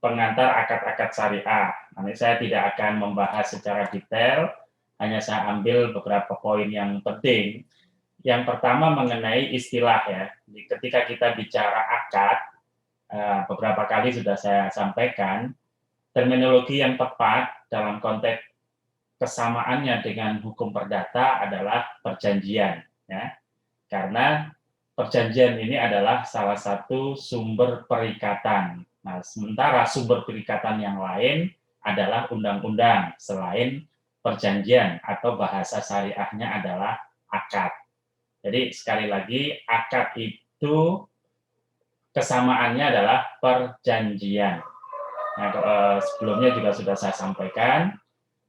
pengantar akad-akad syariah. Nanti saya tidak akan membahas secara detail, hanya saya ambil beberapa poin yang penting. Yang pertama mengenai istilah ya. Ketika kita bicara akad, beberapa kali sudah saya sampaikan, terminologi yang tepat dalam konteks kesamaannya dengan hukum perdata adalah perjanjian, ya. Karena perjanjian ini adalah salah satu sumber perikatan. Nah, sementara sumber perikatan yang lain adalah undang-undang selain perjanjian atau bahasa syariahnya adalah akad. Jadi sekali lagi akad itu kesamaannya adalah perjanjian. Nah, sebelumnya juga sudah saya sampaikan.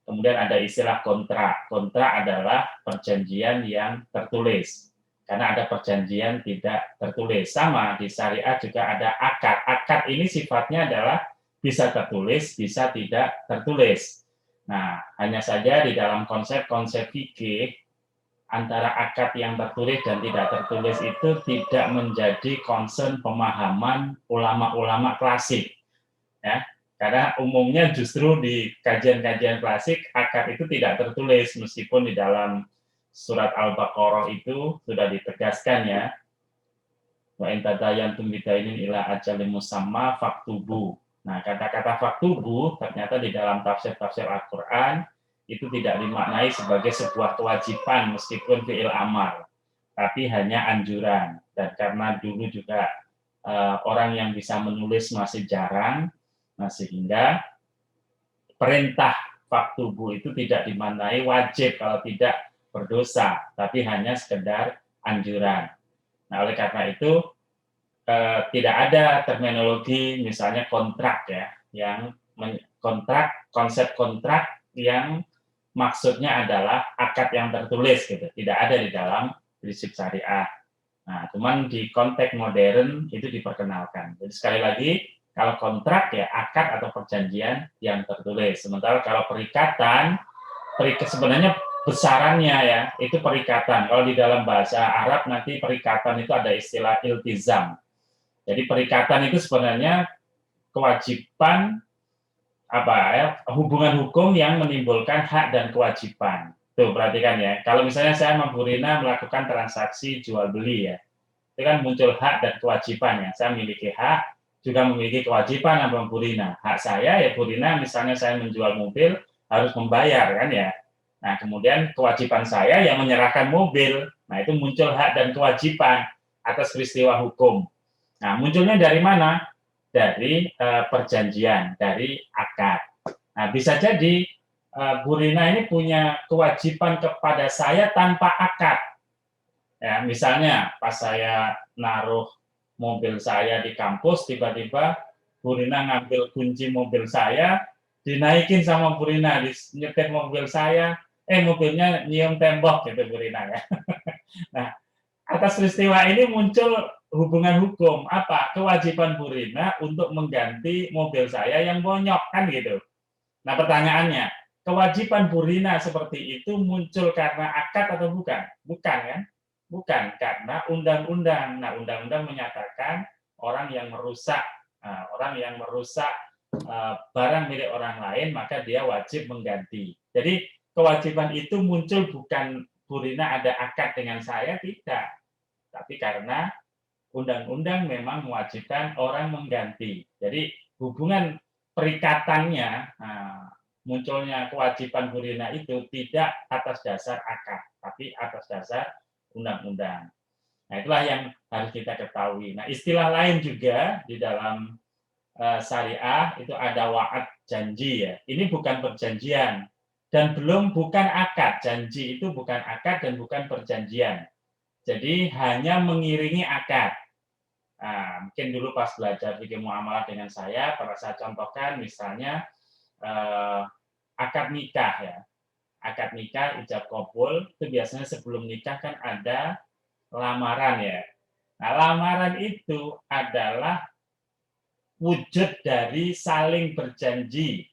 Kemudian ada istilah kontrak. Kontrak adalah perjanjian yang tertulis. Karena ada perjanjian tidak tertulis. Sama di syariah juga ada akad. Akad ini sifatnya adalah bisa tertulis, bisa tidak tertulis. Nah, hanya saja di dalam konsep-konsep fikih antara akad yang tertulis dan tidak tertulis itu tidak menjadi concern pemahaman ulama-ulama klasik. Ya, karena umumnya justru di kajian-kajian klasik akad itu tidak tertulis, meskipun di dalam surat Al-Baqarah itu sudah ditegaskan ya, wa in tadayantum bidainin ila ajalin musamma faktubu. Nah, kata-kata faktubu ternyata di dalam tafsir-tafsir Al-Qur'an itu tidak dimaknai sebagai sebuah kewajiban meskipun fi'il amar, tapi hanya anjuran. Dan karena dulu juga orang yang bisa menulis masih jarang, nah sehingga perintah faktubu itu tidak dimaknai wajib kalau tidak berdosa, tapi hanya sekedar anjuran. Nah, oleh karena itu tidak ada terminologi misalnya kontrak ya, yang konsep kontrak yang maksudnya adalah akad yang tertulis gitu, tidak ada di dalam prinsip syariah. Nah, cuman di konteks modern itu diperkenalkan. Jadi sekali lagi, kalau kontrak ya akad atau perjanjian yang tertulis. Sementara kalau perikatan sebenarnya besarannya ya itu perikatan. Kalau di dalam bahasa Arab nanti perikatan itu ada istilah iltizam. Jadi perikatan itu sebenarnya kewajiban apa ya, hubungan hukum yang menimbulkan hak dan kewajiban. Tuh, perhatikan ya. Kalau misalnya saya sama Bu Rina melakukan transaksi jual beli ya, itu kan muncul hak dan kewajiban ya. Saya memiliki hak, juga memiliki kewajiban sama Bu Rina. Hak saya ya Bu Rina, misalnya saya menjual mobil harus membayar kan ya. Nah, kemudian kewajiban saya yang menyerahkan mobil. Nah, itu muncul hak dan kewajiban atas peristiwa hukum. Nah, munculnya dari mana? Dari perjanjian, dari akad. Nah, bisa jadi Bu Rina ini punya kewajiban kepada saya tanpa akad. Ya, misalnya pas saya naruh mobil saya di kampus, tiba-tiba Bu Rina ngambil kunci mobil saya, dinaikin sama Bu Rina, nyetir mobil saya, mobilnya nyium tembok gitu Bu Rina ya. Nah, atas peristiwa ini muncul hubungan hukum apa? Kewajiban Bu Rina untuk mengganti mobil saya yang bonyok kan gitu. Nah, pertanyaannya, kewajiban Bu Rina seperti itu muncul karena akad atau bukan? Bukan kan? Bukan, karena undang-undang. Nah, undang-undang menyatakan orang yang merusak barang milik orang lain, maka dia wajib mengganti. Jadi kewajiban itu muncul bukan Bu Rina ada akad dengan saya, tidak. Tapi karena undang-undang memang mewajibkan orang mengganti. Jadi hubungan perikatannya, munculnya kewajiban Bu Rina itu tidak atas dasar akad, tapi atas dasar undang-undang. Nah, itulah yang harus kita ketahui. Nah, istilah lain juga di dalam syariah itu ada wa'ad, janji ya. Ini bukan perjanjian dan bukan akad. Janji itu bukan akad dan bukan perjanjian. Jadi hanya mengiringi akad. Nah, mungkin dulu pas belajar fikih muamalah dengan saya, pernah saya contohkan misalnya akad nikah ya. Akad nikah, ijab kabul, itu biasanya sebelum nikah kan ada lamaran ya. Nah, lamaran itu adalah wujud dari saling berjanji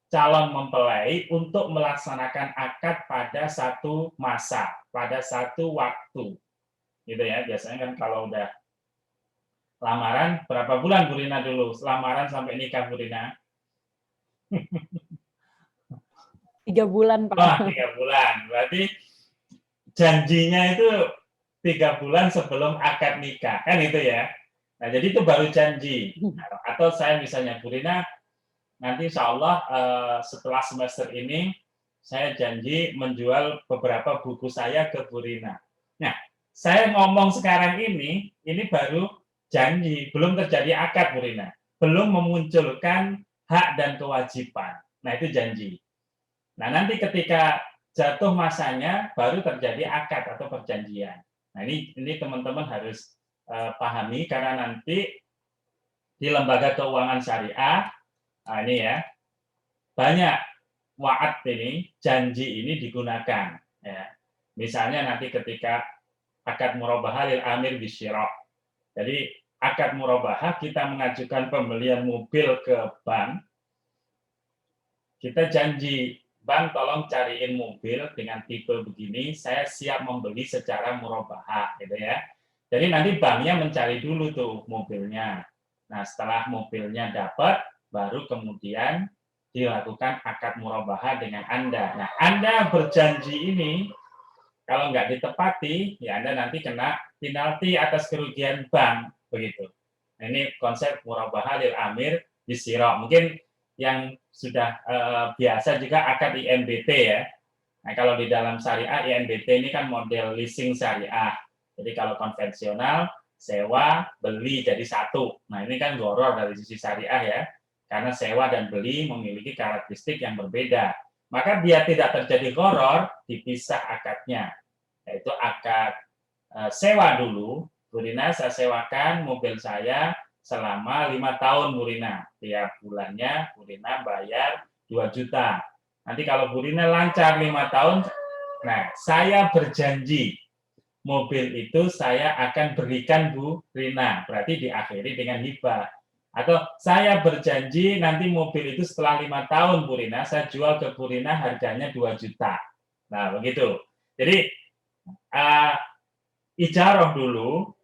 calon mempelai untuk melaksanakan akad pada satu masa, pada satu waktu. Gitu ya, biasanya kan kalau udah Lamaran berapa bulan Bu Rina dulu? Lamaran sampai nikah Bu Rina? 3 bulan, Pak. Wah, 3 bulan. Berarti janjinya itu 3 bulan sebelum akad nikah, kan itu ya. Nah, jadi itu baru janji. Nah, atau saya misalnya, Bu Rina, nanti insya Allah setelah semester ini, saya janji menjual beberapa buku saya ke Bu Rina. Nah, saya ngomong sekarang ini baru janji, belum terjadi akad Bu Rina. Belum memunculkan hak dan kewajiban. Nah, itu janji. Nah, nanti ketika jatuh masanya baru terjadi akad atau perjanjian. Nah, ini teman-teman harus pahami karena nanti di lembaga keuangan syariah, nah ini ya, banyak wa'ad ini, janji ini digunakan. Ya. Misalnya nanti ketika akad murabahah lil amir bisyira'. Jadi akad murabahah kita mengajukan pembelian mobil ke bank, kita janji, Bang, tolong cariin mobil dengan tipe begini, saya siap membeli secara murabahah, gitu ya. Jadi nanti banknya mencari dulu tuh mobilnya. Nah, setelah mobilnya dapat, baru kemudian dilakukan akad murabahah dengan Anda. Nah, Anda berjanji ini, kalau nggak ditepati, ya Anda nanti kena penalti atas kerugian bank, begitu. Nah, ini konsep murabahah lil amir bisyira'. Mungkin yang sudah biasa juga akad IMBT ya. Nah, kalau di dalam syariah IMBT ini kan model leasing syariah. Jadi kalau konvensional sewa, beli jadi satu. Nah, ini kan gharar dari sisi syariah ya. Karena sewa dan beli memiliki karakteristik yang berbeda. Maka biar tidak terjadi gharar, dipisah akadnya. Yaitu akad sewa dulu. Bu Rina, saya sewakan mobil saya selama 5 tahun Bu Rina. Tiap bulannya Bu Rina bayar 2 juta. Nanti kalau Bu Rina lancar 5 tahun, nah saya berjanji mobil itu saya akan berikan Bu Rina. Berarti diakhiri dengan hibah. Atau saya berjanji nanti mobil itu setelah 5 tahun Bu Rina, saya jual ke Bu Rina harganya 2 juta. Nah begitu. Jadi ijarah dulu,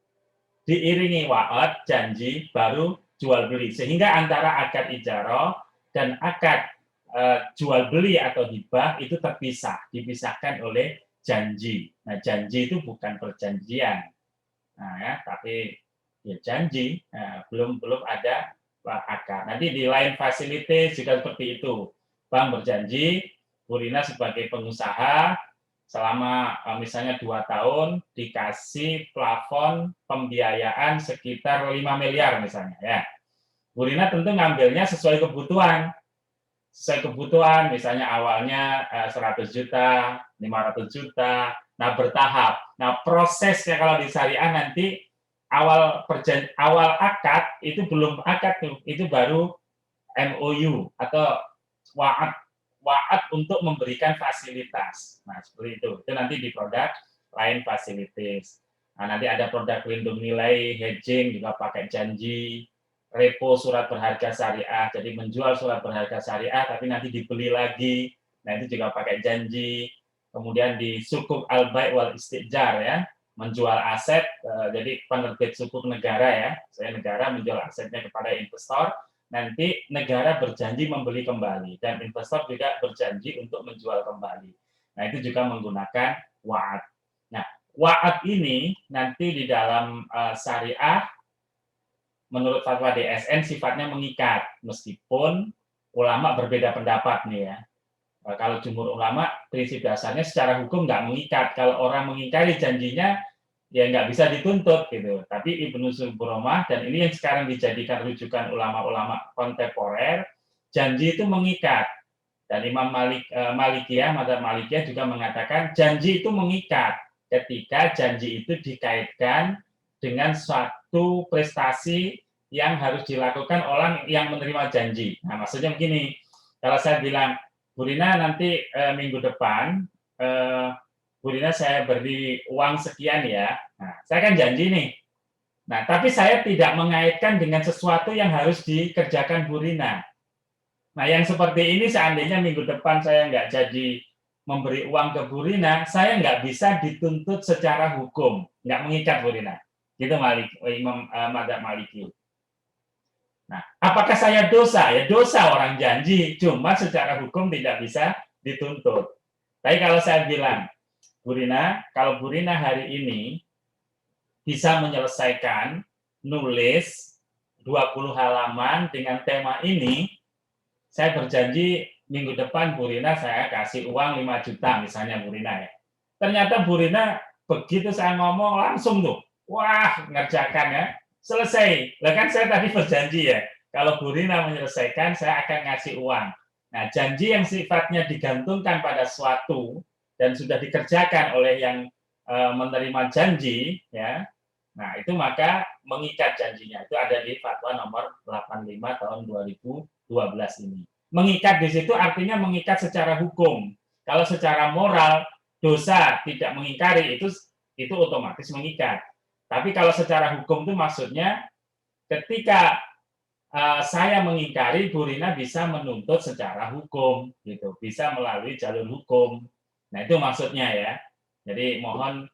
diiringi wa'ad, janji, baru jual beli. Sehingga antara akad ijarah dan akad jual beli atau hibah itu terpisah, dipisahkan oleh janji. Nah, janji itu bukan perjanjian. Nah, ya, tapi ya janji, belum ada akad. Nanti di lain fasilitas juga seperti itu. Bank berjanji, Bu Rina sebagai pengusaha selama misalnya 2 tahun dikasih plafon pembiayaan sekitar 5 miliar misalnya ya. Bu Rina tentu ngambilnya sesuai kebutuhan. Sesuai kebutuhan misalnya awalnya 100 juta, 500 juta, nah bertahap. Nah prosesnya kalau di syariah nanti awal akad itu belum akad tuh, itu baru MOU atau wa'ad untuk memberikan fasilitas. Nah, seperti itu. Itu nanti di produk lain fasilitas. Nah, nanti ada produk lindung nilai, hedging juga pakai janji, repo surat berharga syariah. Jadi menjual surat berharga syariah tapi nanti dibeli lagi. Nah, itu juga pakai janji. Kemudian di sukuk al-bai' wal istijar ya, menjual aset, jadi penerbit sukuk negara ya. Saya negara menjual asetnya kepada investor, nanti negara berjanji membeli kembali dan investor juga berjanji untuk menjual kembali. Nah, itu juga menggunakan wa'ad. Nah, wa'ad ini nanti di dalam syariah menurut fatwa DSN sifatnya mengikat meskipun ulama berbeda pendapat nih ya. Kalau jumhur ulama prinsip dasarnya secara hukum nggak mengikat. Kalau orang mengingkari janjinya ya nggak bisa dituntut gitu. Tapi Ibnu Subromah dan ini yang sekarang dijadikan rujukan ulama-ulama kontemporer, janji itu mengikat. Dan Imam Malikiyah, Madzhab Malikiyah juga mengatakan janji itu mengikat ketika janji itu dikaitkan dengan suatu prestasi yang harus dilakukan orang yang menerima janji. Nah, maksudnya begini, kalau saya bilang, Bu Rina nanti minggu depan Bu Rina saya beri uang sekian ya. Nah, saya kan janji nih. Nah, tapi saya tidak mengaitkan dengan sesuatu yang harus dikerjakan Bu Rina. Nah, yang seperti ini seandainya minggu depan saya nggak jadi memberi uang ke Bu Rina, saya nggak bisa dituntut secara hukum, nggak mengikat Bu Rina. Gitu Imam Madzhab Maliki. Nah, apakah saya dosa? Ya dosa, orang janji, cuma secara hukum tidak bisa dituntut. Tapi kalau saya bilang, Bu Rina, kalau Bu Rina hari ini bisa menyelesaikan nulis 20 halaman dengan tema ini, saya berjanji minggu depan Bu Rina saya kasih uang 5 juta misalnya Bu Rina ya. Ternyata Bu Rina begitu saya ngomong langsung tuh, wah ngerjakan ya, selesai. Lah kan saya tadi berjanji ya, kalau Bu Rina menyelesaikan saya akan ngasih uang. Nah, janji yang sifatnya digantungkan pada suatu dan sudah dikerjakan oleh yang menerima janji ya. Nah, itu maka mengikat janjinya. Itu ada di fatwa nomor 85 tahun 2012 ini. Mengikat di situ artinya mengikat secara hukum. Kalau secara moral, dosa tidak mengingkari itu otomatis mengikat. Tapi kalau secara hukum itu maksudnya ketika saya mengingkari, Bu Rina bisa menuntut secara hukum, gitu, bisa melalui jalur hukum. Nah, itu maksudnya ya. Jadi mohon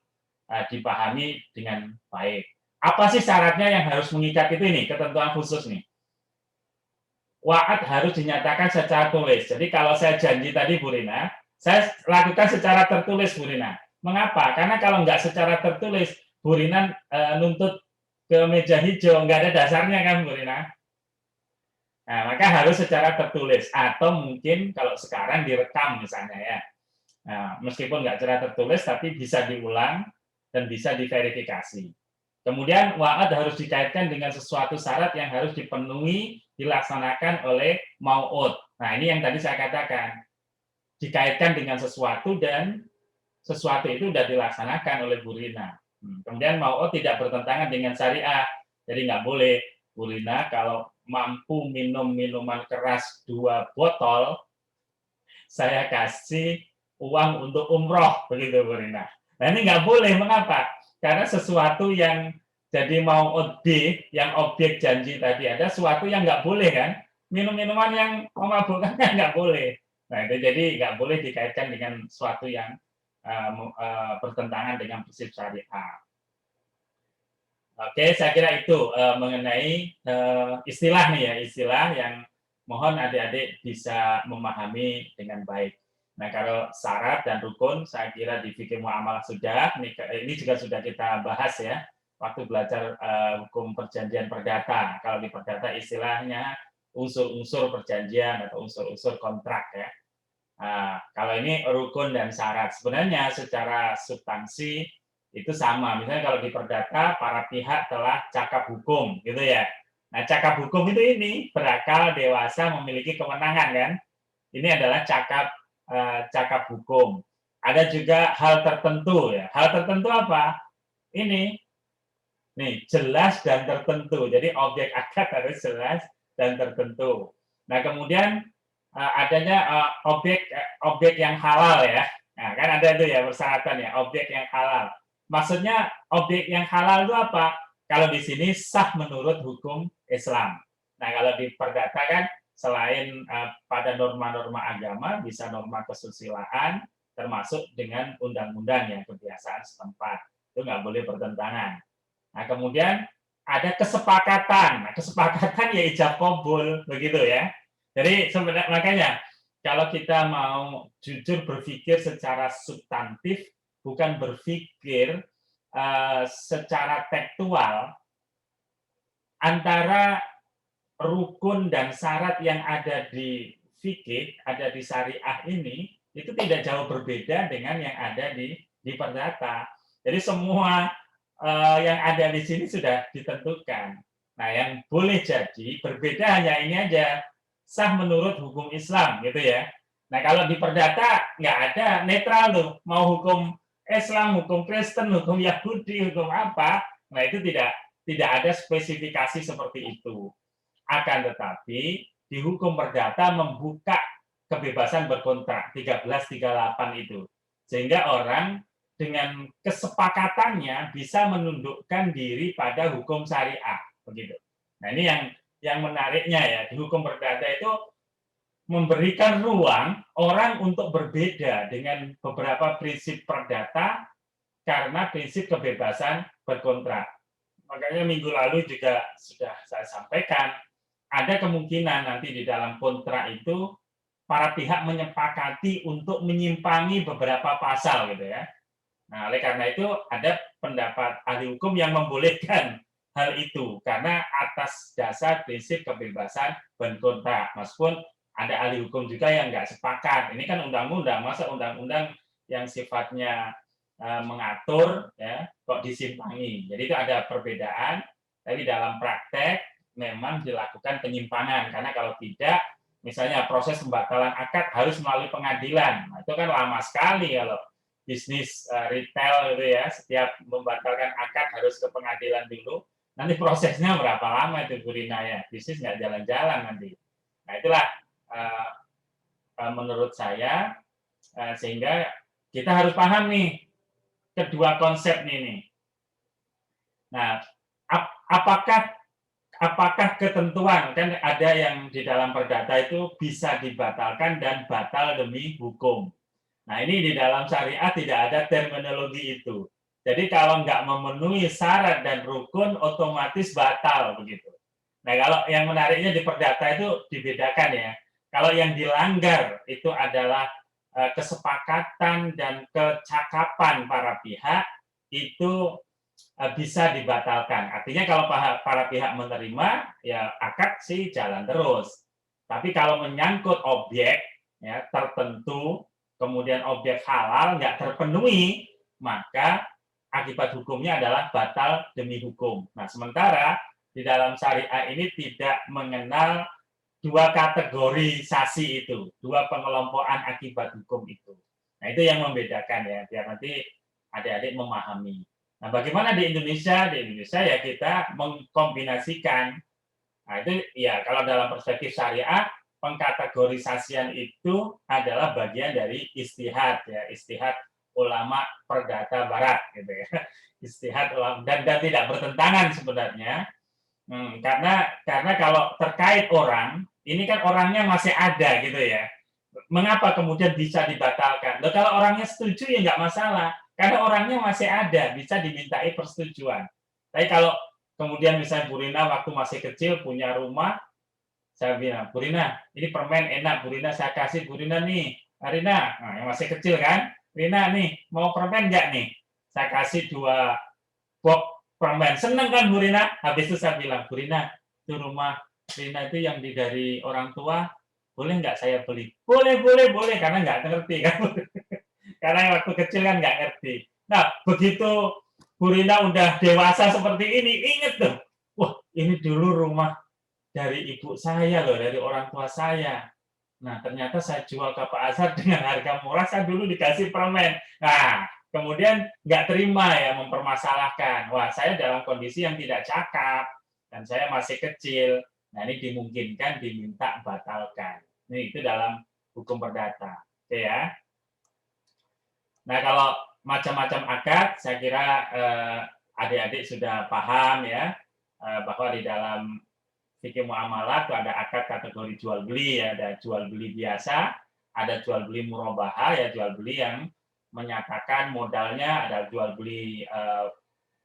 dipahami dengan baik. Apa sih syaratnya yang harus mengikat itu ini, ketentuan khusus nih? Wa'ad harus dinyatakan secara tulis. Jadi kalau saya janji tadi Bu Rina, saya lakukan secara tertulis Bu Rina. Mengapa? Karena kalau nggak secara tertulis, Bu Rina nuntut ke meja hijau, nggak ada dasarnya kan Bu Rina? Nah, maka harus secara tertulis. Atau mungkin kalau sekarang direkam misalnya ya. Nah, meskipun nggak secara tertulis, tapi bisa diulang dan bisa diverifikasi. Kemudian wa'ad harus dikaitkan dengan sesuatu syarat yang harus dipenuhi, dilaksanakan oleh mau'ud. Nah, ini yang tadi saya katakan. Dikaitkan dengan sesuatu dan sesuatu itu sudah dilaksanakan oleh Bu Rina. Kemudian mau'ud tidak bertentangan dengan syariah. Jadi nggak boleh Bu Rina kalau mampu minum minuman keras 2 botol, saya kasih uang untuk umroh, begitu Bu Rina. Nah, ini nggak boleh, mengapa? Karena sesuatu yang jadi mau objek, yang objek janji tadi ada sesuatu yang nggak boleh kan? Minum-minuman yang memabukkan kan nggak boleh. Nah, itu jadi nggak boleh dikaitkan dengan sesuatu yang bertentangan dengan prinsip syariah. Oke, saya kira itu mengenai istilah nih ya, istilah yang mohon adik-adik bisa memahami dengan baik. Nah, kalau syarat dan rukun, saya kira di fikih muamalah sudah. Ini juga sudah kita bahas ya, waktu belajar hukum perjanjian perdata. Kalau di perdata istilahnya unsur-unsur perjanjian atau unsur-unsur kontrak ya. Nah, kalau ini rukun dan syarat, sebenarnya secara substansi itu sama. Misalnya kalau di perdata, para pihak telah cakap hukum, gitu ya. Nah, cakap hukum itu ini berakal, dewasa, memiliki kewenangan kan. Ini adalah cakap hukum. Ada juga hal tertentu ya. Hal tertentu apa? Ini nih jelas dan tertentu. Jadi objek akad harus jelas dan tertentu. Nah, kemudian adanya objek yang halal ya. Nah, kan ada itu ya persyaratan ya, objek yang halal. Maksudnya objek yang halal itu apa? Kalau di sini sah menurut hukum Islam. Nah, kalau di perdata kan selain pada norma-norma agama, bisa norma kesusilaan, termasuk dengan undang-undang yang kebiasaan setempat. Itu nggak boleh bertentangan. Nah, kemudian ada kesepakatan. Nah, kesepakatan ya ijab kabul, begitu ya. Jadi sebenarnya makanya kalau kita mau jujur berpikir secara substantif, bukan berpikir secara tekstual, antara rukun dan syarat yang ada di fikih, ada di syariah ini, itu tidak jauh berbeda dengan yang ada di perdata. Jadi semua yang ada di sini sudah ditentukan. Nah, yang boleh jadi berbeda hanya ini aja, sah menurut hukum Islam, gitu ya. Nah, kalau di perdata nggak ada, netral tuh, mau hukum Islam, hukum Kristen, hukum Yahudi, hukum apa, nah itu tidak ada spesifikasi seperti itu. Akan tetapi di hukum perdata membuka kebebasan berkontrak 1338 itu, sehingga orang dengan kesepakatannya bisa menundukkan diri pada hukum syariah, begitu. Nah, ini yang menariknya ya, di hukum perdata itu memberikan ruang orang untuk berbeda dengan beberapa prinsip perdata karena prinsip kebebasan berkontrak. makanya minggu lalu juga sudah saya sampaikan, ada kemungkinan nanti di dalam kontrak itu para pihak menyepakati untuk menyimpangi beberapa pasal gitu ya. Nah, oleh karena itu ada pendapat ahli hukum yang membolehkan hal itu karena atas dasar prinsip kebebasan berkontrak. Meskipun ada ahli hukum juga yang nggak sepakat. Ini kan undang-undang, masa undang-undang yang sifatnya mengatur ya kok disimpangi. Jadi itu ada perbedaan. Tapi dalam praktek memang dilakukan penyimpangan karena kalau tidak, misalnya proses pembatalan akad harus melalui pengadilan. Nah, itu kan lama sekali kalau bisnis retail gitu ya, setiap membatalkan akad harus ke pengadilan dulu. Nanti prosesnya berapa lama itu Bu Rina ya? Bisnis nggak jalan-jalan nanti. Nah itulah menurut saya sehingga kita harus paham nih kedua konsep ini. Nah, apakah ketentuan kan ada yang di dalam perdata itu bisa dibatalkan dan batal demi hukum. Nah ini di dalam syariat tidak ada terminologi itu. Jadi kalau nggak memenuhi syarat dan rukun otomatis batal begitu. Nah kalau yang menariknya di perdata itu dibedakan ya. Kalau yang dilanggar itu adalah kesepakatan dan kecakapan para pihak itu bisa dibatalkan. Artinya kalau para pihak menerima ya akad sih jalan terus. Tapi kalau menyangkut objek ya tertentu kemudian objek halal nggak terpenuhi, maka akibat hukumnya adalah batal demi hukum. Nah, sementara di dalam syariah ini tidak mengenal dua kategorisasi itu, dua pengelompokan akibat hukum itu. Nah, itu yang membedakan ya, biar nanti adik-adik memahami. Nah, bagaimana di Indonesia? Di Indonesia ya kita mengkombinasikan. Nah, itu ya kalau dalam perspektif syariah, pengkategorisasian itu adalah bagian dari istihad ya, istihad ulama perdata barat gitu ya. Istihad ulama dan tidak bertentangan sebenarnya. Karena kalau terkait orang, ini kan orangnya masih ada gitu ya. Mengapa kemudian bisa dibatalkan? Loh, kalau orangnya setuju ya nggak masalah. Karena orangnya masih ada, bisa dimintai persetujuan. Tapi kalau kemudian misalnya Bu Rina waktu masih kecil punya rumah, saya bilang, Bu Rina, ini permen enak, Bu Rina saya kasih Bu Rina nih, Rina, nah, yang masih kecil kan, Rina nih, mau permen nggak nih? Saya kasih 2 box permen, seneng kan Bu Rina? Habis itu saya bilang, Bu Rina, itu rumah Rina itu yang dari orang tua, boleh nggak saya beli? Boleh, karena nggak ngerti kan. Karena waktu kecil kan nggak ngerti. Nah, begitu Bu Rina udah dewasa seperti ini, inget tuh, wah ini dulu rumah dari ibu saya loh, dari orang tua saya. Nah, ternyata saya jual ke Pak Azhar dengan harga murah, saya dulu dikasih permen. Nah, kemudian nggak terima ya, mempermasalahkan. Wah, saya dalam kondisi yang tidak cakap, dan saya masih kecil. Nah, ini dimungkinkan diminta batalkan. Ini itu dalam hukum perdata. Oke ya. Nah, kalau macam-macam akad, saya kira adik-adik sudah paham ya, bahwa di dalam fikih muamalah itu ada akad kategori jual beli ya, ada jual beli biasa, ada jual beli murabahah ya, jual beli yang menyatakan modalnya, ada jual beli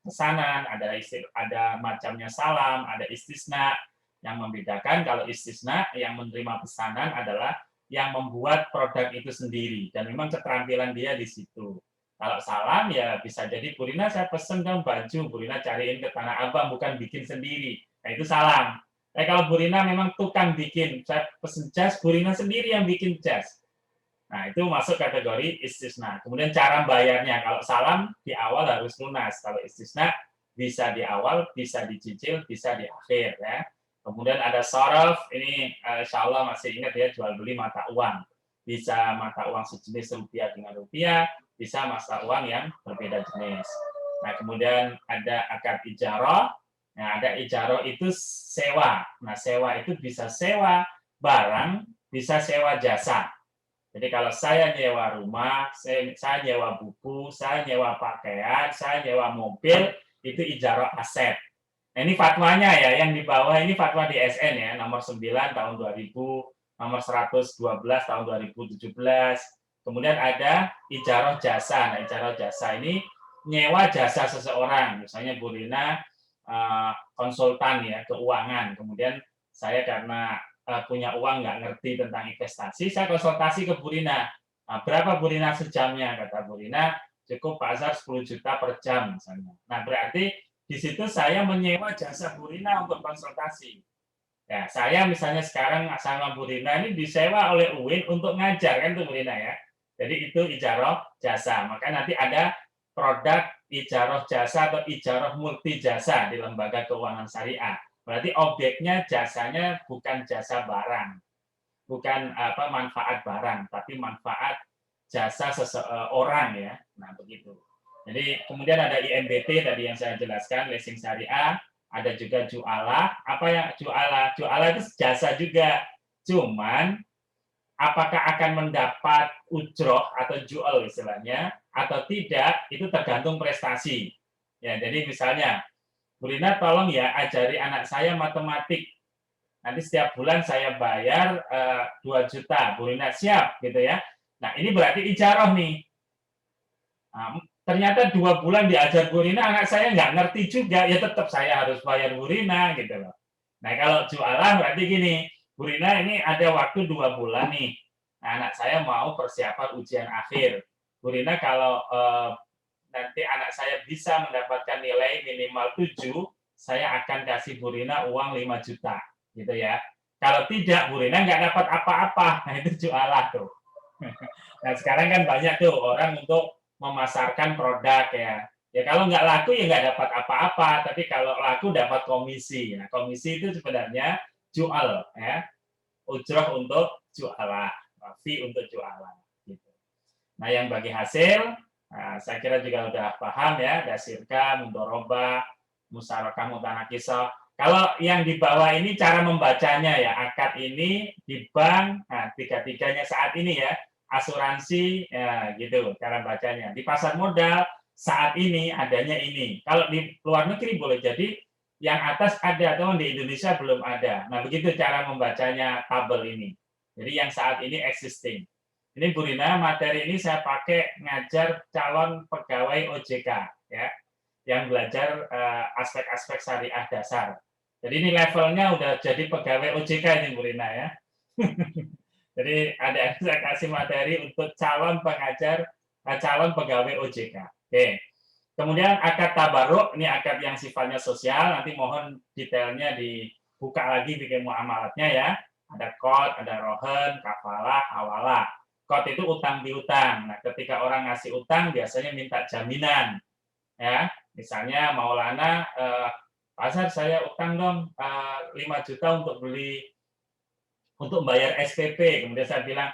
pesanan, ada macamnya salam, ada istisna. Yang membedakan kalau istisna yang menerima pesanan adalah yang membuat produk itu sendiri dan memang keterampilan dia di situ. Kalau salam ya bisa jadi Bu Rina saya pesen dong baju, Bu Rina cariin ke Tanah Abang bukan bikin sendiri. Nah itu salam. Kalau Bu Rina memang tukang bikin, saya pesen jas, Bu Rina sendiri yang bikin jas. Nah, itu masuk kategori istisna. Kemudian cara bayarnya, kalau salam di awal harus lunas. Kalau istisna bisa di awal, bisa dicicil, bisa di akhir. Ya. Kemudian ada sorof, ini insya Allah masih ingat ya, jual beli mata uang. Bisa mata uang sejenis rupiah dengan rupiah, bisa mata uang yang berbeda jenis. Nah, kemudian ada akad ijarah. Nah, ada ijarah itu sewa. Nah, sewa itu bisa sewa barang, bisa sewa jasa. Jadi kalau saya nyewa rumah, saya nyewa buku, saya nyewa pakaian, saya nyewa mobil, itu ijarah aset. Nah, ini fatwanya ya, yang di bawah ini fatwa di SN ya, nomor 9 tahun 2000, nomor 112 tahun 2017. Kemudian ada ijarah jasa. Nah, ijarah jasa ini nyewa jasa seseorang. Misalnya Bu Rina konsultan ya keuangan. Kemudian saya karena punya uang nggak ngerti tentang investasi, saya konsultasi ke Bu Rina. Nah, berapa Bu Rina sejamnya? Kata Bu Rina, cukup Pak Azhar 10 juta per jam misalnya. Nah, berarti di situ saya menyewa jasa Bu Rina untuk konsultasi. Ya, saya misalnya sekarang sama Bu Rina ini disewa oleh UIN untuk ngajar kan tuh Bu Rina ya. Jadi itu ijaroh jasa. Maka nanti ada produk ijaroh jasa atau ijaroh multi jasa di lembaga keuangan syariah. Berarti objeknya jasanya bukan jasa barang, bukan apa manfaat barang, tapi manfaat jasa seseorang ya. Nah begitu. Jadi kemudian ada IMBT tadi yang saya jelaskan, leasing syariah, ada juga jualah. Apa yang jualah? Jualah itu jasa juga. Cuman apakah akan mendapat ujroh atau jual istilahnya atau tidak itu tergantung prestasi. Ya, jadi misalnya Bu Rina tolong ya ajari anak saya matematik. Nanti setiap bulan saya bayar 2 juta. Bu Rina siap gitu ya. Nah, ini berarti ijaroh nih. Nah, ternyata 2 bulan diajar Bu Rina, anak saya nggak ngerti juga, ya tetap saya harus bayar Bu Rina gitu loh. Nah kalau jualan berarti gini, Bu Rina ini ada waktu 2 bulan nih, nah, anak saya mau persiapan ujian akhir. Bu Rina kalau nanti anak saya bisa mendapatkan nilai minimal 7, saya akan kasih Bu Rina uang 5 juta gitu ya. Kalau tidak, Bu Rina nggak dapat apa-apa, nah itu jualah tuh. Nah sekarang kan banyak tuh orang untuk memasarkan produk ya. Ya kalau nggak laku ya nggak dapat apa-apa, tapi kalau laku dapat komisi. Nah komisi itu sebenarnya jual ya, ujroh untuk jualah, fee untuk jualan. Gitu. Nah yang bagi hasil, nah, saya kira juga udah paham ya, ada sirka, mudoroba, musyarakah, mutanakisah. Kalau yang di bawah ini cara membacanya ya, akad ini di bank, nah tiga-tiganya saat ini ya, asuransi, ya gitu cara bacanya. Di pasar modal saat ini adanya ini. Kalau di luar negeri boleh jadi yang atas ada, atau di Indonesia belum ada. Nah begitu cara membacanya tabel ini. Jadi yang saat ini existing. Ini Bu Rina, materi ini saya pakai ngajar calon pegawai OJK ya, yang belajar aspek-aspek syariah dasar. Jadi ini levelnya udah jadi pegawai OJK ini Bu Rina ya. Jadi ada saya kasih materi untuk calon pengajar, calon pegawai OJK. Oke. Kemudian akad tabaruk, ini akad yang sifatnya sosial, nanti mohon detailnya dibuka lagi bikin muamalatnya ya. Ada qad, ada rohen, kafalah, hawalah. Qad itu utang piutang. Nah, ketika orang ngasih utang biasanya minta jaminan. Ya, misalnya Maulana Pasar saya utang dong 5 juta untuk beli untuk bayar SPP. Kemudian saya bilang,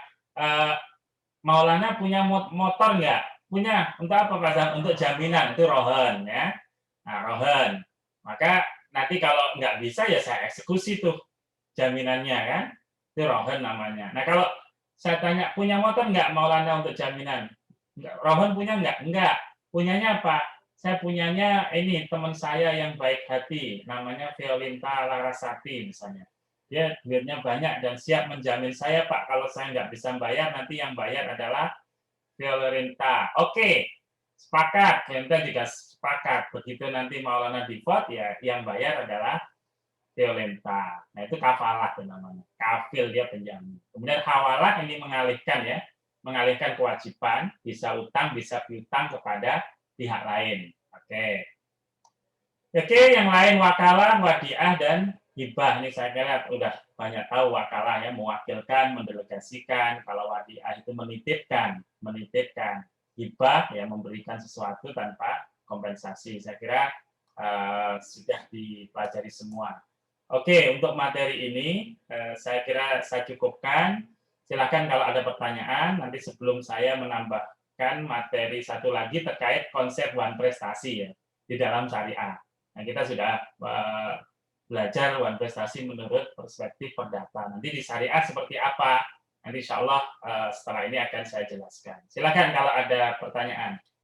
Maulana punya motor nggak? Punya. Untuk apa Pasar? Untuk jaminan. Itu rohen ya. Nah, rohen. Maka nanti kalau nggak bisa ya saya eksekusi tuh jaminannya kan. Itu rohen namanya. Nah kalau saya tanya, punya motor nggak Maulana untuk jaminan? Enggak. Rohen punya nggak? Enggak. Punyanya apa? Saya punyanya ini teman saya yang baik hati, namanya Violinta Larasati misalnya. Dia duitnya banyak dan siap menjamin saya, Pak, kalau saya nggak bisa bayar, nanti yang bayar adalah Violinta. Oke, sepakat. Violinta juga sepakat. Begitu nanti Maulana default, ya yang bayar adalah Violinta. Nah, itu kafalah namanya. Kafil dia penjamin. Kemudian hawalah ini mengalihkan ya, mengalihkan kewajiban, bisa utang, bisa piutang kepada pihak lain. Oke. Oke, yang lain wakalah, wadiah, dan hibah. Ini saya kira udah banyak tahu wakalah ya, mewakilkan, mendelegasikan. Kalau wadiah itu menitipkan. Hibah ya, memberikan sesuatu tanpa kompensasi. Saya kira sudah dipelajari semua. Oke, untuk materi ini saya kira saya cukupkan. Silakan kalau ada pertanyaan, nanti sebelum saya menambah materi satu lagi terkait konsep one prestasi ya di dalam syariah. Nah, kita sudah belajar one prestasi menurut perspektif perdata. Nanti di syariah seperti apa? Nanti insya Allah setelah ini akan saya jelaskan. Silakan kalau ada pertanyaan.